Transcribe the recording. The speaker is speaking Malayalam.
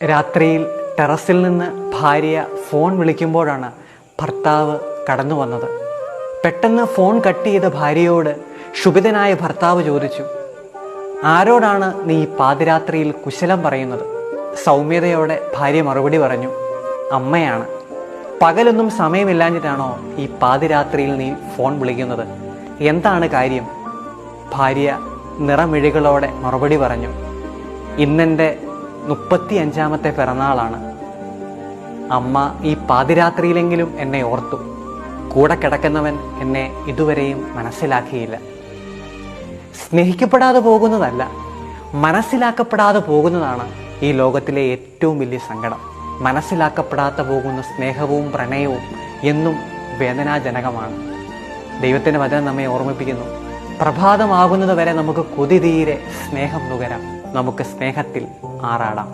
രാത്രിയിൽ ടെറസിൽ നിന്ന് ഭാര്യ ഫോൺ വിളിക്കുമ്പോഴാണ് ഭർത്താവ് കടന്നു വന്നത്. പെട്ടെന്ന് ഫോൺ കട്ട് ചെയ്ത ഭാര്യയോട് ക്ഷുഭിതനായ ഭർത്താവ് ചോദിച്ചു, ആരോടാണ് നീ പാതിരാത്രിയിൽ കുശലം പറയുന്നത്? സൗമ്യതയോടെ ഭാര്യ മറുപടി പറഞ്ഞു, അമ്മയാണ്. പകലൊന്നും സമയമില്ലാഞ്ഞിട്ടാണോ ഈ പാതിരാത്രിയിൽ നീ ഫോൺ വിളിക്കുന്നത്? എന്താണ് കാര്യം? ഭാര്യ നിറമിഴികളോടെ മറുപടി പറഞ്ഞു, ഇന്നെൻ്റെ 35ാമത്തെ പിറന്നാളാണ്. അമ്മ ഈ പാതിരാത്രിയിലെങ്കിലും എന്നെ ഓർത്തു. കൂടെ കിടക്കുന്നവൻ എന്നെ ഇതുവരെയും മനസ്സിലാക്കിയില്ല. സ്നേഹിക്കപ്പെടാതെ പോകുന്നതല്ല, മനസ്സിലാക്കപ്പെടാതെ പോകുന്നതാണ് ഈ ലോകത്തിലെ ഏറ്റവും വലിയ സങ്കടം. മനസ്സിലാക്കപ്പെടാതെ പോകുന്ന സ്നേഹവും പ്രണയവും എന്നും വേദനാജനകമാണ്. ദൈവത്തിൻ്റെ വചനം നമ്മെ ഓർമ്മിപ്പിക്കുന്നു, പ്രഭാതമാകുന്നത് വരെ നമുക്ക് കൊതി തീരെ സ്നേഹം നുകരാം, നമുക്ക് സ്നേഹത്തിൽ ആറാടാം.